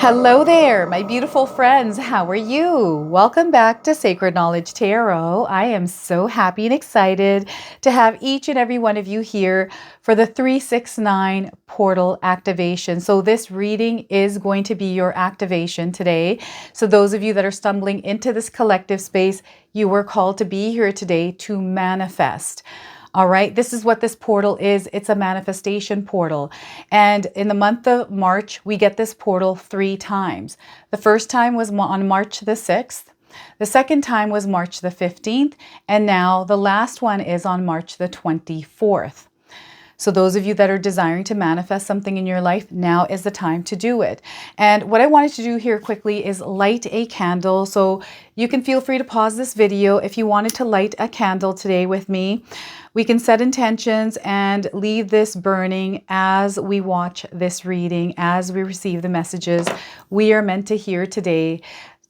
Hello there, my beautiful friends. How are you? Welcome back to Sacred Knowledge Tarot. I am so happy and excited to have each and every one of you here for the 369 portal activation. So this reading is going to be your activation today. So those of you that are stumbling into this collective space, you were called to be here today to manifest. All right, this is what this portal is. It's a manifestation portal. And in the month of March, we get this portal 3 times. The first time was on March the 6th. The second time was March the 15th. And now the last one is on March the 24th. So those of you that are desiring to manifest something in your life, now is the time to do it. And what I wanted to do here quickly is light a candle. So you can feel free to pause this video if you wanted to light a candle today with me. We can set intentions and leave this burning as we watch this reading, as we receive the messages we are meant to hear today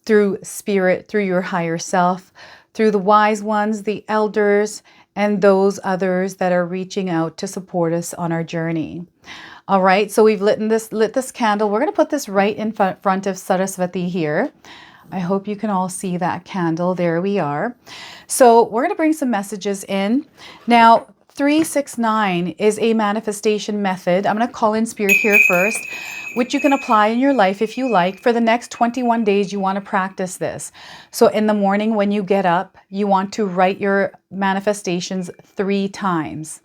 through spirit, through your higher self, through the wise ones, the elders, and those others that are reaching out to support us on our journey. All right, so we've lit this candle. We're going to put this right in front of Saraswati here. I hope you can all see that candle. There we are. So we're going to bring some messages in. Now, 369 is a manifestation method. I'm going to call in spirit here first, which you can apply in your life if you like. For the next 21 days, you want to practice this. So in the morning when you get up, you want to write your manifestations 3 times.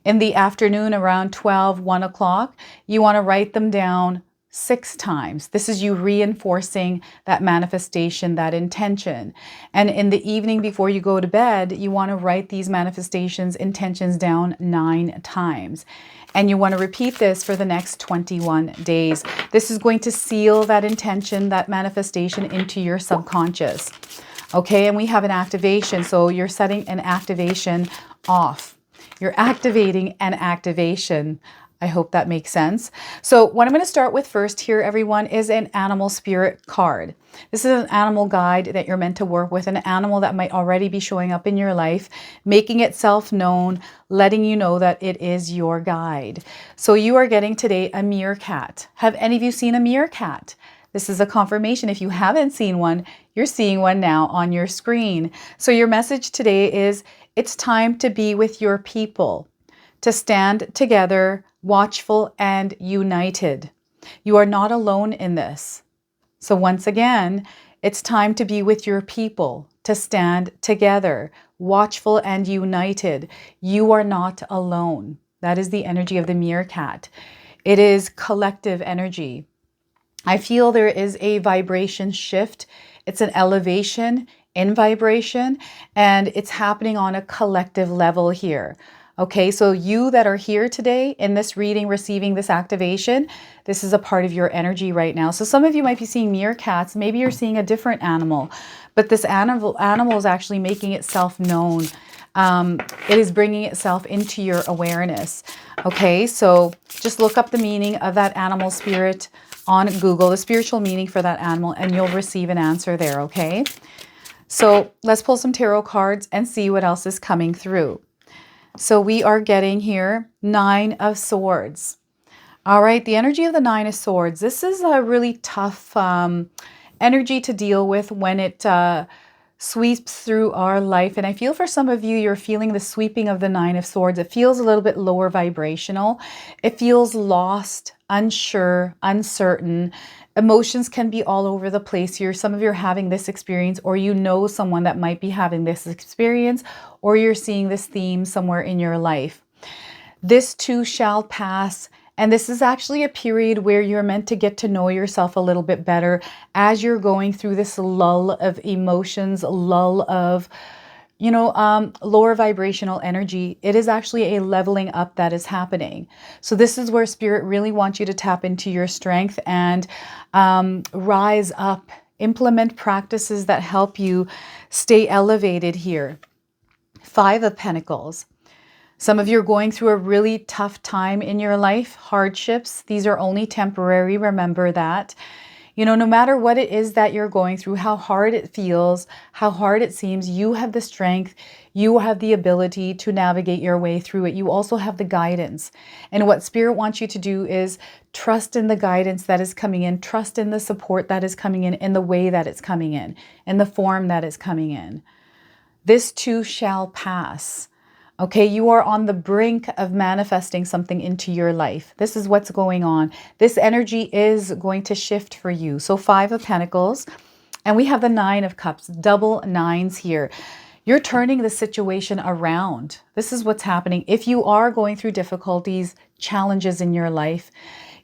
In the afternoon around 1 o'clock, you want to write them down 6 times. This is you reinforcing that manifestation, that intention. And in the evening before you go to bed, you want to write these manifestations, intentions down 9 times. And you want to repeat this for the next 21 days. This is going to seal that intention, that manifestation into your subconscious. Okay, and we have an activation. So you're setting an activation off. You're activating an activation. I hope that makes sense. So what I'm going to start with first here, everyone, is an animal spirit card. This is an animal guide that you're meant to work with, an animal that might already be showing up in your life, making itself known, letting you know that it is your guide. So you are getting today a meerkat. Have any of you seen a meerkat? This is a confirmation. If you haven't seen one, you're seeing one now on your screen. So your message today is, it's time to be with your people, to stand together, watchful and united. You are not alone in this. So once again, it's time to be with your people, to stand together, watchful and united. You are not alone. That is the energy of the meerkat. It is collective energy. I feel there is a vibration shift. It's an elevation in vibration, and it's happening on a collective level here. Okay, so you that are here today in this reading, receiving this activation, this is a part of your energy right now. So some of you might be seeing meerkats. Maybe you're seeing a different animal, but this animal is actually making itself known. It is bringing itself into your awareness. Okay, so just look up the meaning of that animal spirit on Google, the spiritual meaning for that animal, and you'll receive an answer there, okay? So let's pull some tarot cards and see what else is coming through. So we are getting here 9 of Swords. All right, the energy of the 9 of Swords. This is a really tough energy to deal with when it sweeps through our life. And I feel for some of you, you're feeling the sweeping of the 9 of Swords. It feels a little bit lower vibrational. It feels lost, unsure, uncertain. Emotions can be all over the place here. Some of you are having this experience, or you know someone that might be having this experience, or you're seeing this theme somewhere in your life. This too shall pass. And this is actually a period where you're meant to get to know yourself a little bit better as you're going through this lull of emotions, lull of, lower vibrational energy. It is actually a leveling up that is happening. So this is where Spirit really wants you to tap into your strength and rise up, implement practices that help you stay elevated here. 5 of Pentacles. Some of you are going through a really tough time in your life, hardships. These are only temporary, remember that. You know, no matter what it is that you're going through, how hard it feels, how hard it seems, you have the strength, you have the ability to navigate your way through it. You also have the guidance. And what Spirit wants you to do is trust in the guidance that is coming in, trust in the support that is coming in the way that it's coming in the form that is coming in. This too shall pass. Okay, you are on the brink of manifesting something into your life. This is what's going on. This energy is going to shift for you. So 5 of Pentacles, and we have the 9 of Cups, double nines here. You're turning the situation around. This is what's happening. If you are going through difficulties, challenges in your life,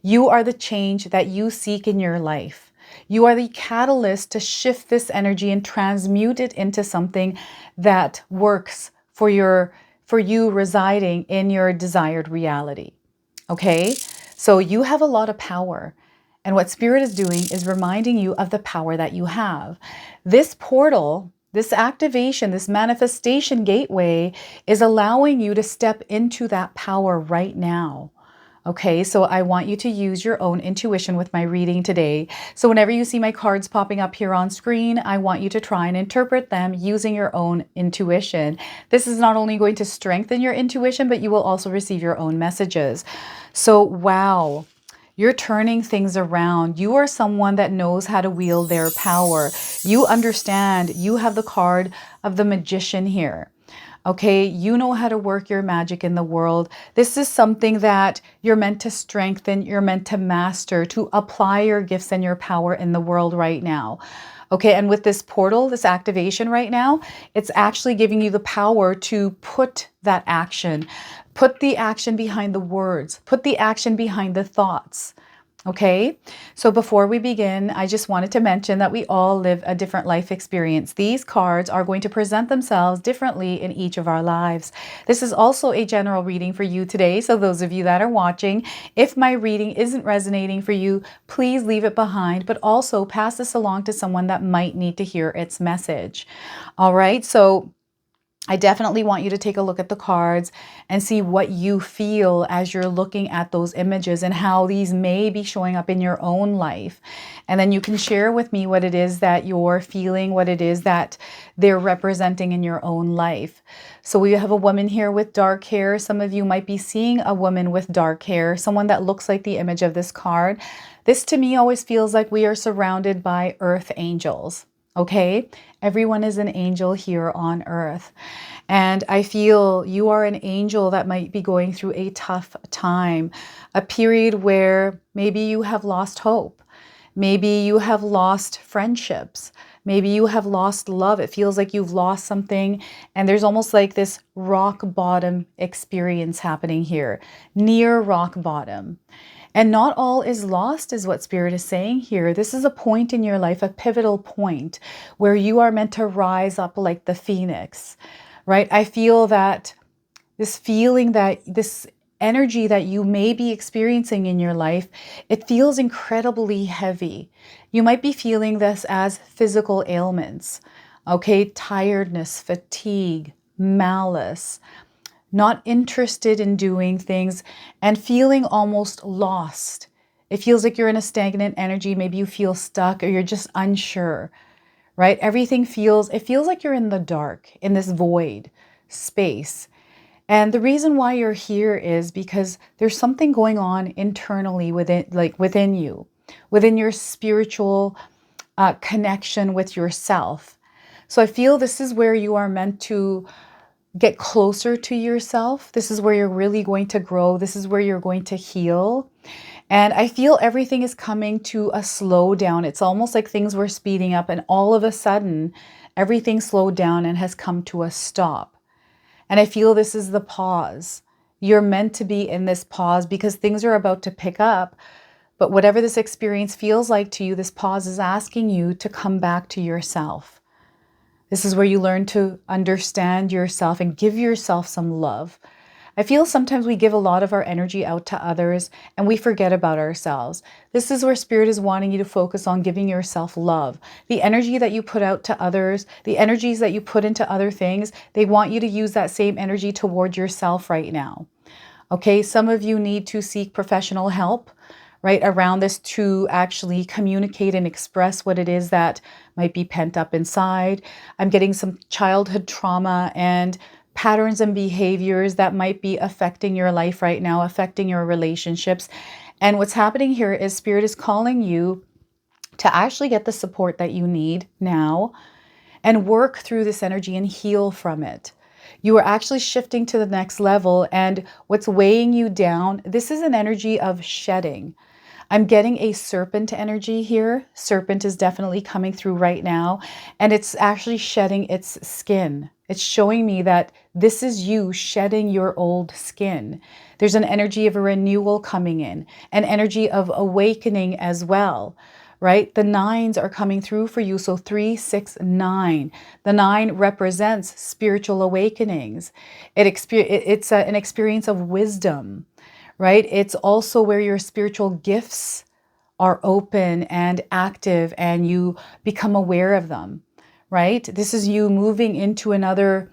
you are the change that you seek in your life. You are the catalyst to shift this energy and transmute it into something that works for you residing in your desired reality. Okay? So you have a lot of power. And what Spirit is doing is reminding you of the power that you have. This portal, this activation, this manifestation gateway is allowing you to step into that power right now. Okay, so I want you to use your own intuition with my reading today. So whenever you see my cards popping up here on screen, I want you to try and interpret them using your own intuition. This is not only going to strengthen your intuition, but you will also receive your own messages. So, wow, you're turning things around. You are someone that knows how to wield their power. You understand. You have the card of the Magician here. Okay, you know how to work your magic in the world. This is something that you're meant to strengthen, you're meant to master, to apply your gifts and your power in the world right now. Okay, and with this portal, this activation right now, it's actually giving you the power to put that action, put the action behind the words, put the action behind the thoughts. Okay, so before we begin, I just wanted to mention that we all live a different life experience. These cards are going to present themselves differently in each of our lives. This is also a general reading for you today. So those of you that are watching, if my reading isn't resonating for you, please leave it behind, but also pass this along to someone that might need to hear its message. All right, so I definitely want you to take a look at the cards and see what you feel as you're looking at those images and how these may be showing up in your own life. And then you can share with me what it is that you're feeling, what it is that they're representing in your own life. So we have a woman here with dark hair. Some of you might be seeing a woman with dark hair, someone that looks like the image of this card. This to me always feels like we are surrounded by earth angels. Okay, everyone is an angel here on earth. And I feel you are an angel that might be going through a tough time, a period where maybe you have lost hope. Maybe you have lost friendships. Maybe you have lost love. It feels like you've lost something. And there's almost like this rock bottom experience happening here, near rock bottom. And not all is lost is what Spirit is saying here. This is a point in your life, a pivotal point where you are meant to rise up like the phoenix, right? I feel that this feeling, that this energy that you may be experiencing in your life, it feels incredibly heavy. You might be feeling this as physical ailments, okay? Tiredness, fatigue, malice, not interested in doing things, and feeling almost lost. It feels like you're in a stagnant energy. Maybe you feel stuck or you're just unsure, right? It feels like you're in the dark, in this void space. And the reason why you're here is because there's something going on internally within you, within your spiritual connection with yourself. So I feel this is where you are meant to get closer to yourself. This is where you're really going to grow. This is where you're going to heal. And I feel everything is coming to a slowdown. It's almost like things were speeding up and all of a sudden everything slowed down and has come to a stop. And I feel this is the pause. You're meant to be in this pause because things are about to pick up. But whatever this experience feels like to you, this pause is asking you to come back to yourself. This is where you learn to understand yourself and give yourself some love. I feel sometimes we give a lot of our energy out to others and we forget about ourselves. This is where Spirit is wanting you to focus on giving yourself love. The energy that you put out to others, the energies that you put into other things, they want you to use that same energy toward yourself right now. Okay, some of you need to seek professional help, right, around this to actually communicate and express what it is that might be pent up inside. I'm getting some childhood trauma and patterns and behaviors that might be affecting your life right now, affecting your relationships. And what's happening here is Spirit is calling you to actually get the support that you need now and work through this energy and heal from it. You are actually shifting to the next level, and what's weighing you down, this is an energy of shedding. I'm getting a serpent energy here. Serpent is definitely coming through right now, and it's actually shedding its skin. It's showing me that this is you shedding your old skin. There's an energy of a renewal coming in, an energy of awakening as well, right? The nines are coming through for you. So 3, 6, 9. The 9 represents spiritual awakenings. It's an experience of wisdom, right? It's also where your spiritual gifts are open and active and you become aware of them, right? This is you moving into another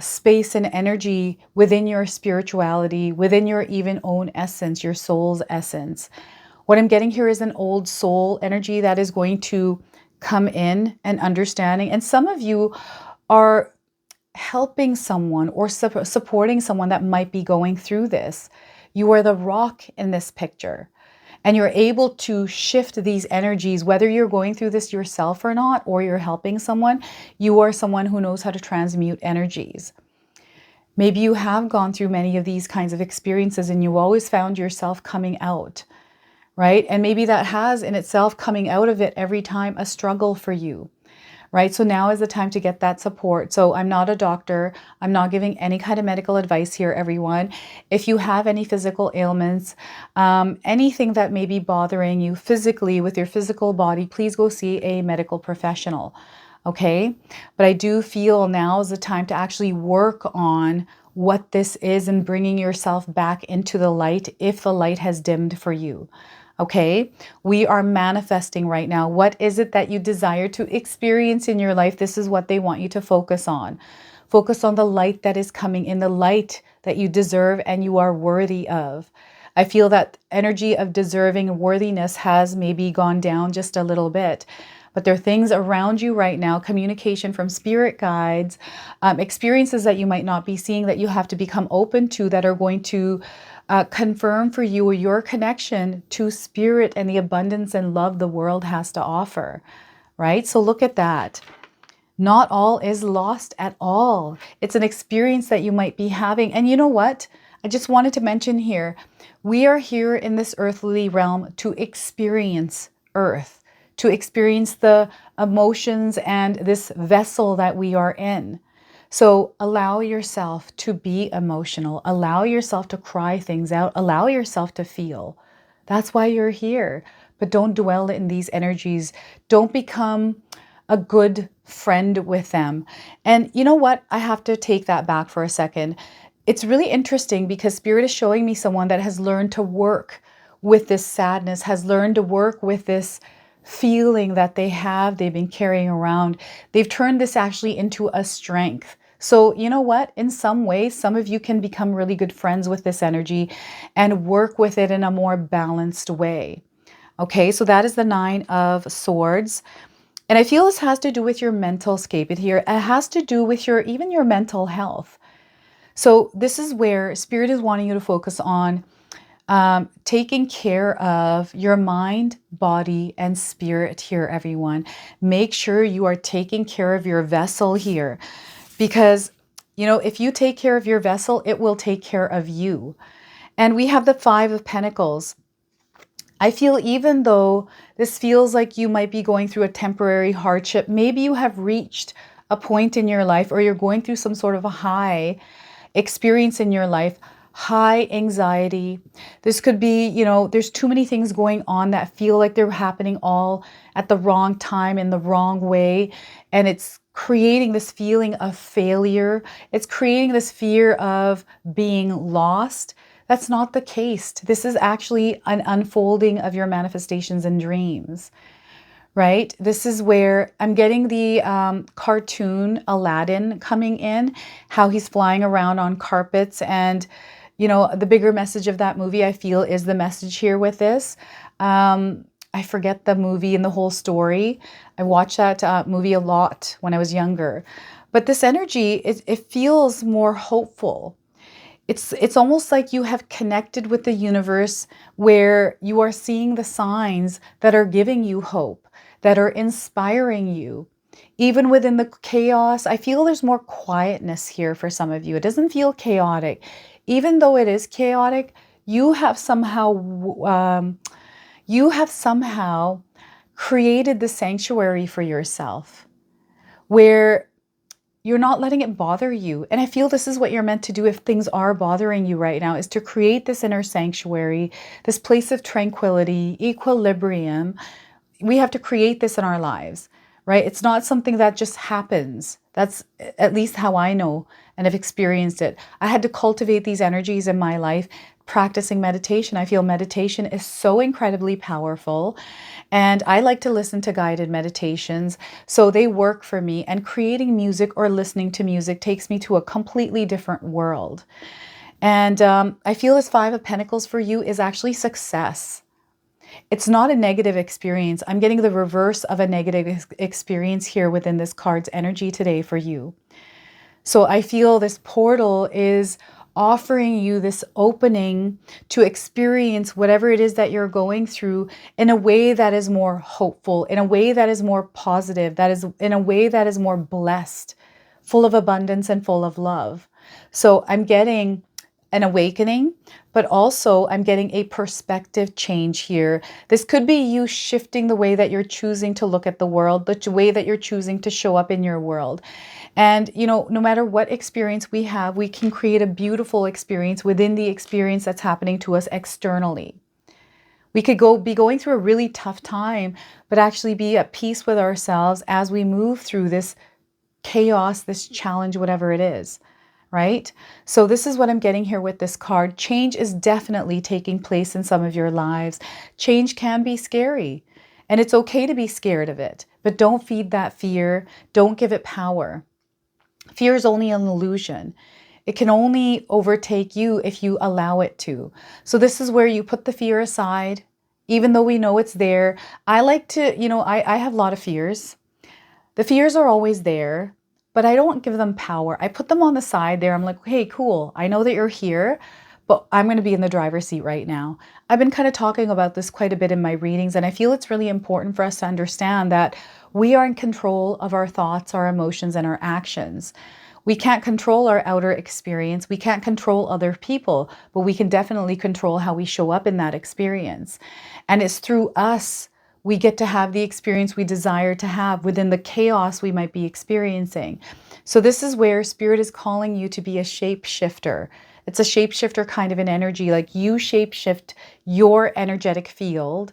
space and energy within your spirituality, within your even own essence, your soul's essence. What I'm getting here is an old soul energy that is going to come in and understanding. And some of you are helping someone or supporting someone that might be going through this. You are the rock in this picture. And you're able to shift these energies, whether you're going through this yourself or not, or you're helping someone, you are someone who knows how to transmute energies. Maybe you have gone through many of these kinds of experiences and you always found yourself coming out, right? And maybe that has in itself coming out of it every time a struggle for you, right? So now is the time to get that support. So I'm not a doctor. I'm not giving any kind of medical advice here, everyone. If you have any physical ailments, anything that may be bothering you physically with your physical body, please go see a medical professional, okay? But I do feel now is the time to actually work on what this is and bringing yourself back into the light if the light has dimmed for you. Okay, we are manifesting right now. What is it that you desire to experience in your life? This is what they want you to focus on. Focus on the light that is coming in, the light that you deserve and you are worthy of. I feel that energy of deserving worthiness has maybe gone down just a little bit. But there are things around you right now, communication from spirit guides, experiences that you might not be seeing that you have to become open to that are going to confirm for you your connection to spirit and the abundance and love the world has to offer, right? So look at that. Not all is lost at all. It's an experience that you might be having. And you know what? I just wanted to mention here, we are here in this earthly realm to experience Earth, to experience the emotions and this vessel that we are in. So allow yourself to be emotional, allow yourself to cry things out, allow yourself to feel. That's why you're here. But don't dwell in these energies. Don't become a good friend with them. And you know what? I have to take that back for a second. It's really interesting because Spirit is showing me someone that has learned to work with this sadness, has learned to work with this feeling that they've been carrying around. They've turned this actually into a strength. So you know what? In some ways, some of you can become really good friends with this energy and work with it in a more balanced way. Okay, so that is the 9 of Swords. And I feel this has to do with your mental scape here. It has to do with even your mental health. So this is where Spirit is wanting you to focus on taking care of your mind, body, and spirit here, everyone. Make sure you are taking care of your vessel here because, you know, if you take care of your vessel, it will take care of you. And we have the 5 of Pentacles. I feel even though this feels like you might be going through a temporary hardship, maybe you have reached a point in your life or you're going through some sort of a high experience in your life, high anxiety. This could be, you know, there's too many things going on that feel like they're happening all at the wrong time in the wrong way. And it's creating this feeling of failure. It's creating this fear of being lost. That's not the case. This is actually an unfolding of your manifestations and dreams, right? This is where I'm getting the cartoon Aladdin coming in, how he's flying around on carpets and you know, the bigger message of that movie, I feel, is the message here with this. I forget the movie and the whole story. I watched that movie a lot when I was younger. But this energy, it feels more hopeful. It's almost like you have connected with the universe, where you are seeing the signs that are giving you hope, that are inspiring you. Even within the chaos, I feel there's more quietness here for some of you. It doesn't feel chaotic. Even though it is chaotic, you have somehow created the sanctuary for yourself, where you're not letting it bother you. And I feel this is what you're meant to do if things are bothering you right now, is to create this inner sanctuary, this place of tranquility, equilibrium. We have to create this in our lives, right? It's not something that just happens. That's at least how I know and have experienced it. I had to cultivate these energies in my life, practicing meditation. I feel meditation is so incredibly powerful, and I like to listen to guided meditations, so they work for me. And creating music or listening to music takes me to a completely different world. And I feel this Five of Pentacles for you is actually success. It's not a negative experience. I'm getting the reverse of a negative experience here within this card's energy today for you. So I feel this portal is offering you this opening to experience whatever it is that you're going through in a way that is more hopeful, in a way that is more positive, that is in a way that is more blessed, full of abundance and full of love. So I'm getting an awakening, but also I'm getting a perspective change here. This could be you shifting the way that you're choosing to look at the world, the way that you're choosing to show up in your world. And, you know, no matter what experience we have, we can create a beautiful experience within the experience that's happening to us externally. We could be going through a really tough time, but actually be at peace with ourselves as we move through this chaos, this challenge, whatever it is, right? So this is what I'm getting here with this card. Change is definitely taking place in some of your lives. Change can be scary, and it's okay to be scared of it, but don't feed that fear. Don't give it power. Fear is only an illusion. It can only overtake you if you allow it to. So this is where you put the fear aside, even though we know it's there. I like to, you know, I have a lot of fears. The fears are always there, but I don't give them power. I put them on the side there. I'm like, hey, cool. I know that you're here, but I'm going to be in the driver's seat right now. I've been kind of talking about this quite a bit in my readings, and I feel it's really important for us to understand that we are in control of our thoughts, our emotions, and our actions. We can't control our outer experience. We can't control other people, but we can definitely control how we show up in that experience. And it's through us we get to have the experience we desire to have within the chaos we might be experiencing. So this is where Spirit is calling you to be a shapeshifter. It's a shapeshifter kind of an energy, like you shapeshift your energetic field,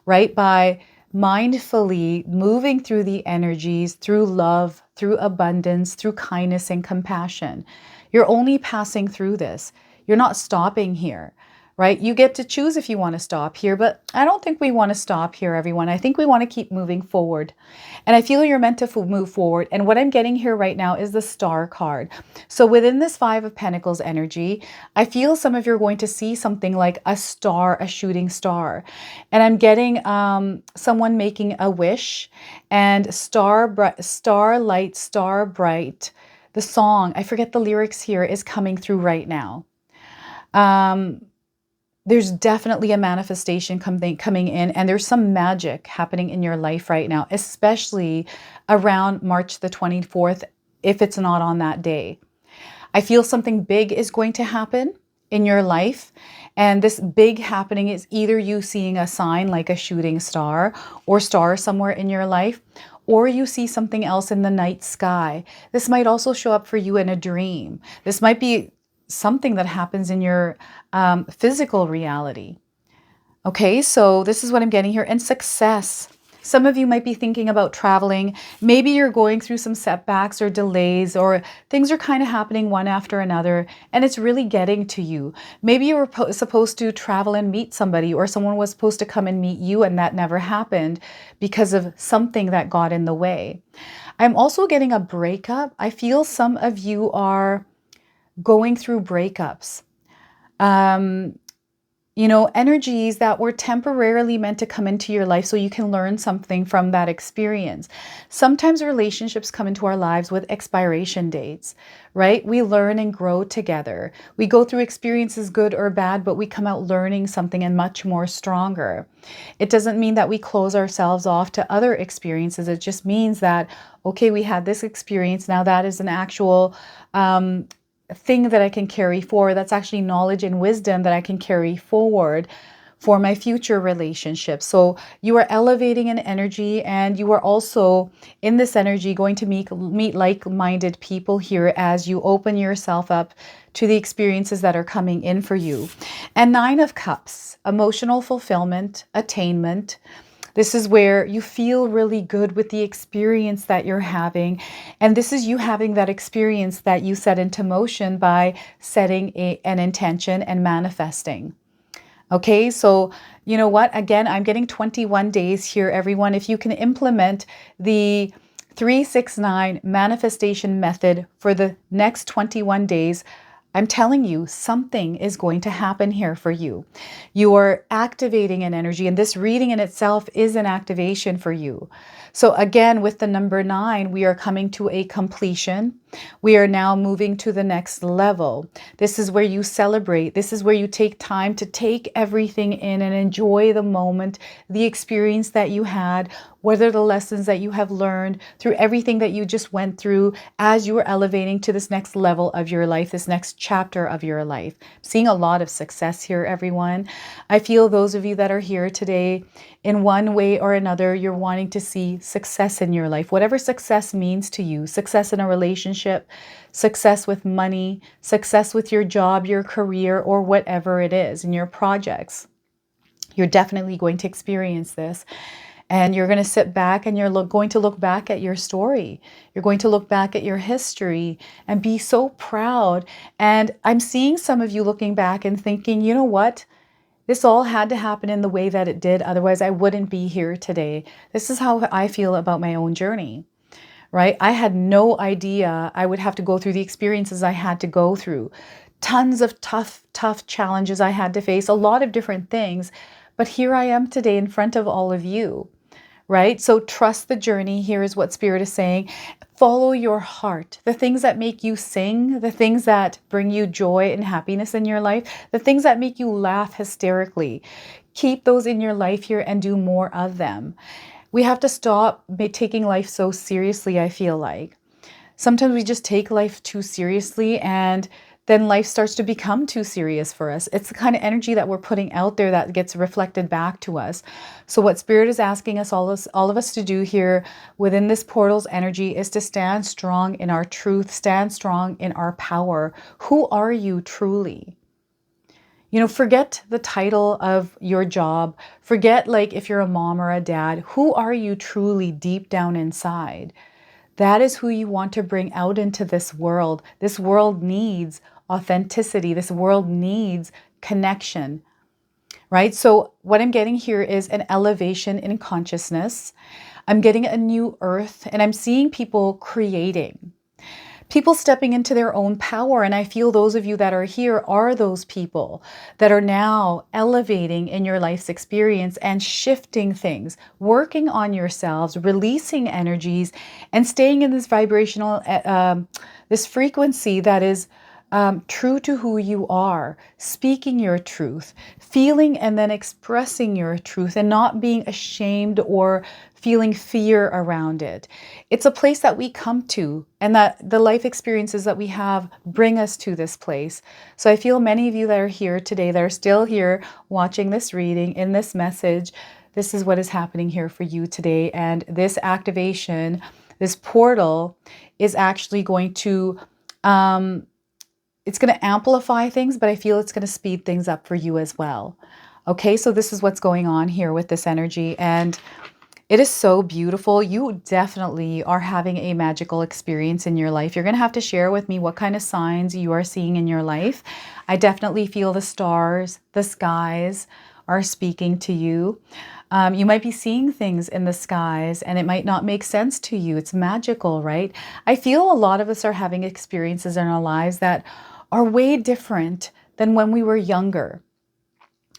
right? By mindfully moving through the energies, through love, through abundance, through kindness and compassion. You're only passing through this. You're not stopping here, right? You get to choose if you want to stop here, but I don't think we want to stop here, everyone. I think we want to keep moving forward. And I feel you're meant to move forward. And what I'm getting here right now is the Star card. So within this Five of Pentacles energy, I feel some of you are going to see something like a star, a shooting star. And I'm getting someone making a wish, and starlight, star bright. The song, I forget the lyrics here, is coming through right now. There's definitely a manifestation coming in, and there's some magic happening in your life right now, especially around March the 24th, if it's not on that day. I feel something big is going to happen in your life, and this big happening is either you seeing a sign like a shooting star or star somewhere in your life, or you see something else in the night sky. This might also show up for you in a dream. This might be something that happens in your physical reality. Okay, so this is what I'm getting here. And success. Some of you might be thinking about traveling. Maybe you're going through some setbacks or delays, or things are kind of happening one after another, and it's really getting to you. Maybe you were supposed to travel and meet somebody, or someone was supposed to come and meet you, and that never happened because of something that got in the way. I'm also getting a breakup. I feel some of you are going through breakups. You know, energies that were temporarily meant to come into your life so you can learn something from that experience. Sometimes relationships come into our lives with expiration dates, right? We learn and grow together. We go through experiences, good or bad, but we come out learning something and much more stronger. It doesn't mean that we close ourselves off to other experiences. It just means that, okay, we had this experience. Now that is an actual thing that I can carry forward. That's actually knowledge and wisdom that I can carry forward for my future relationships. So you are elevating an energy, and you are also in this energy going to meet like-minded people here as you open yourself up to the experiences that are coming in for you. And 9 of Cups, emotional fulfillment, attainment. This is where you feel really good with the experience that you're having. And this is you having that experience that you set into motion by setting an intention and manifesting. Okay, so you know what? Again, I'm getting 21 days here, everyone. If you can implement the 369 manifestation method for the next 21 days, I'm telling you, something is going to happen here for you. You are activating an energy, and this reading in itself is an activation for you. So again, with the number 9, we are coming to a completion. We are now moving to the next level. This is where you celebrate. This is where you take time to take everything in and enjoy the moment, the experience that you had, what are the lessons that you have learned through everything that you just went through as you were elevating to this next level of your life, this next chapter of your life. I'm seeing a lot of success here, everyone. I feel those of you that are here today, in one way or another, you're wanting to see success in your life. Whatever success means to you, success in a relationship, success with money, success with your job, your career, or whatever it is in your projects. You're definitely going to experience this. And you're going to sit back and you're going to look back at your story. You're going to look back at your history and be so proud. And I'm seeing some of you looking back and thinking, you know what? This all had to happen in the way that it did. Otherwise, I wouldn't be here today. This is how I feel about my own journey, right? I had no idea I would have to go through the experiences I had to go through. Tons of tough challenges I had to face, a lot of different things. But here I am today in front of all of you, right? So trust the journey. Here is what Spirit is saying. Follow your heart. The things that make you sing, the things that bring you joy and happiness in your life, the things that make you laugh hysterically. Keep those in your life here and do more of them. We have to stop taking life so seriously, I feel like. Sometimes we just take life too seriously, and then life starts to become too serious for us. It's the kind of energy that we're putting out there that gets reflected back to us. So what Spirit is asking us, all of us to do here within this portal's energy, is to stand strong in our truth, stand strong in our power. Who are you truly? You know, forget the title of your job. Forget like if you're a mom or a dad. Who are you truly deep down inside? That is who you want to bring out into this world. This world needs authenticity. This world needs connection, right? So what I'm getting here is an elevation in consciousness. I'm getting a new earth, and I'm seeing people creating, people stepping into their own power. And I feel those of you that are here are those people that are now elevating in your life's experience and shifting things, working on yourselves, releasing energies, and staying in this vibrational, this frequency that is true to who you are, speaking your truth, feeling and then expressing your truth, and not being ashamed or feeling fear around it. It's a place that we come to, and that the life experiences that we have bring us to this place. So I feel many of you that are here today, that are still here watching this reading, in this message, this is what is happening here for you today. And this activation, this portal, is actually going to it's going to amplify things, but I feel it's going to speed things up for you as well. Okay, so this is what's going on here with this energy, and it is so beautiful. You definitely are having a magical experience in your life. You're going to have to share with me what kind of signs you are seeing in your life. I definitely feel the stars, the skies are speaking to you. You might be seeing things in the skies and it might not make sense to you. It's magical, right? I feel a lot of us are having experiences in our lives that are way different than when we were younger.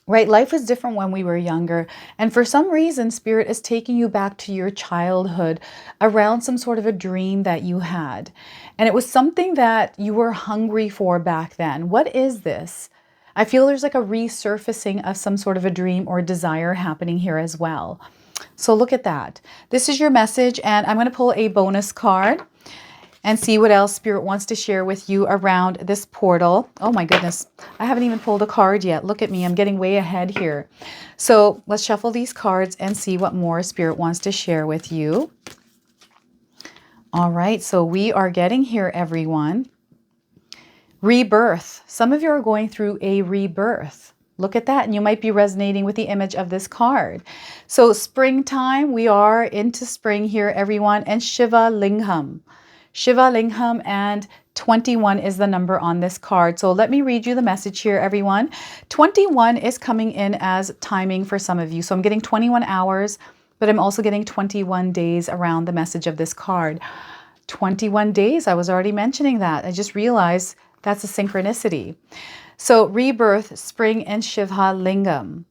Right? Life was different when we were younger. And for some reason, Spirit is taking you back to your childhood around some sort of a dream that you had. And it was something that you were hungry for back then. What is this? I feel there's like a resurfacing of some sort of a dream or desire happening here as well. So look at that. This is your message, and I'm going to pull a bonus card and see what else Spirit wants to share with you around this portal. Oh my goodness, I haven't even pulled a card yet. Look at me, I'm getting way ahead here. So let's shuffle these cards and see what more Spirit wants to share with you. All right, so we are getting here, everyone. Rebirth. Some of you are going through a rebirth. Look at that, and you might be resonating with the image of this card. So springtime, we are into spring here, everyone, and Shiva Lingam. Shiva Lingam, and 21 is the number on this card. So let me read you the message here, everyone. 21 is coming in as timing for some of you. So I'm getting 21 hours, but I'm also getting 21 days around the message of this card. 21 days, I was already mentioning that. I just realized that's a synchronicity. So rebirth, spring, and Shiva Lingam.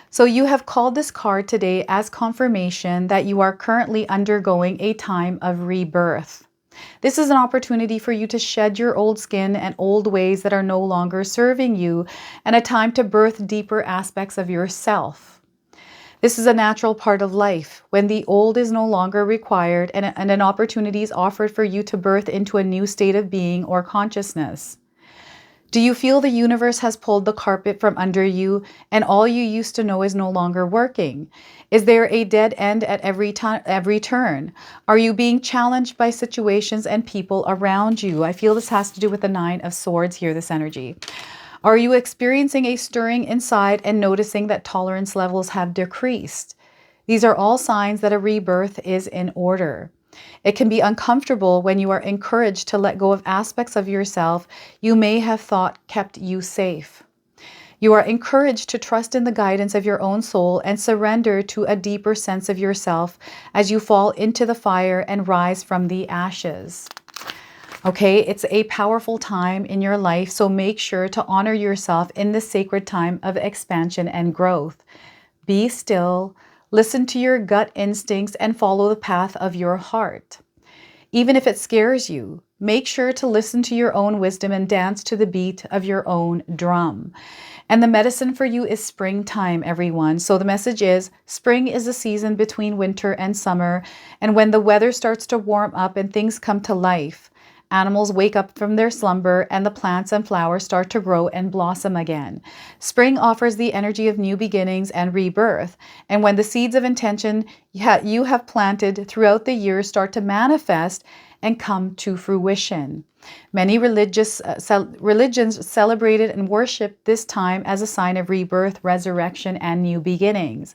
So you have called this card today as confirmation that you are currently undergoing a time of rebirth. This is an opportunity for you to shed your old skin and old ways that are no longer serving you, and a time to birth deeper aspects of yourself. This is a natural part of life when the old is no longer required and an opportunity is offered for you to birth into a new state of being or consciousness. Do you feel the universe has pulled the carpet from under you and all you used to know is no longer working? Is there a dead end at every turn? Are you being challenged by situations and people around you? I feel this has to do with the Nine of Swords here, this energy. Are you experiencing a stirring inside and noticing that tolerance levels have decreased? These are all signs that a rebirth is in order. It can be uncomfortable when you are encouraged to let go of aspects of yourself you may have thought kept you safe. You are encouraged to trust in the guidance of your own soul and surrender to a deeper sense of yourself as you fall into the fire and rise from the ashes. Okay, it's a powerful time in your life, so make sure to honor yourself in this sacred time of expansion and growth. Be still. Listen to your gut instincts and follow the path of your heart. Even if it scares you, make sure to listen to your own wisdom and dance to the beat of your own drum. And the medicine for you is springtime, everyone. So the message is, spring is a season between winter and summer, and when the weather starts to warm up and things come to life, animals wake up from their slumber and the plants and flowers start to grow and blossom again. Spring offers the energy of new beginnings and rebirth. And when the seeds of intention you have planted throughout the year start to manifest and come to fruition. Many religions celebrated and worship this time as a sign of rebirth, resurrection, and new beginnings.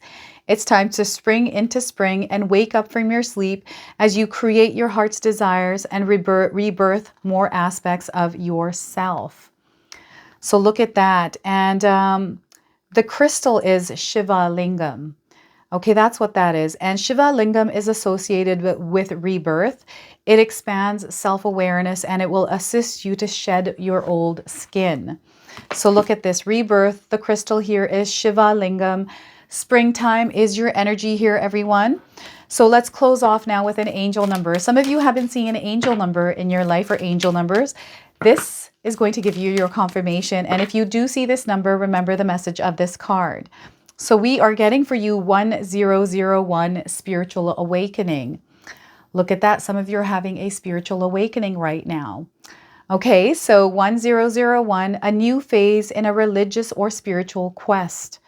It's time to spring into spring and wake up from your sleep as you create your heart's desires and rebirth more aspects of yourself. So look at that. And the crystal is Shiva Lingam. Okay, that's what that is. And Shiva Lingam is associated with rebirth. It expands self-awareness and it will assist you to shed your old skin. So look at this. Rebirth, the crystal here is Shiva Lingam. Springtime is your energy here, everyone. So let's close off now with an angel number. Some of you have been seeing an angel number in your life or angel numbers. This is going to give you your confirmation. And if you do see this number, remember the message of this card. So we are getting for you 1001 spiritual awakening. Look at that. Some of you are having a spiritual awakening right now. Okay, so 1001, a new phase in a religious or spiritual quest.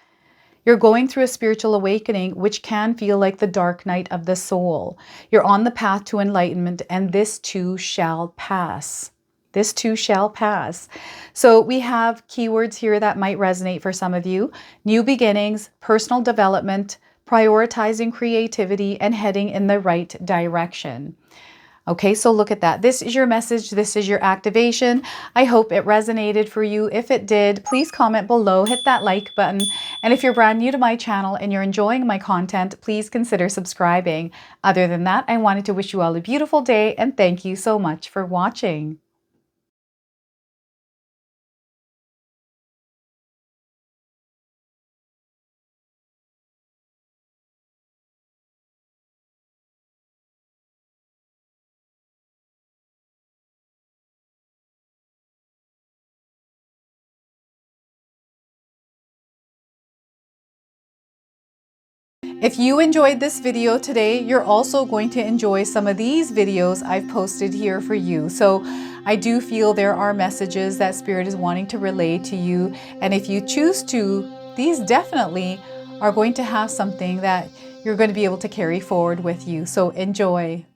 You're going through a spiritual awakening, which can feel like the dark night of the soul. You're on the path to enlightenment, and this too shall pass. This too shall pass. So we have keywords here that might resonate for some of you. New beginnings, personal development, prioritizing creativity, and heading in the right direction. Okay, so look at that. This is your message. This is your activation. I hope it resonated for you. If it did, please comment below, hit that like button. And if you're brand new to my channel and you're enjoying my content, please consider subscribing. Other than that, I wanted to wish you all a beautiful day and thank you so much for watching. If you enjoyed this video today, you're also going to enjoy some of these videos I've posted here for you. So I do feel there are messages that Spirit is wanting to relay to you. And if you choose to, these definitely are going to have something that you're going to be able to carry forward with you. So enjoy.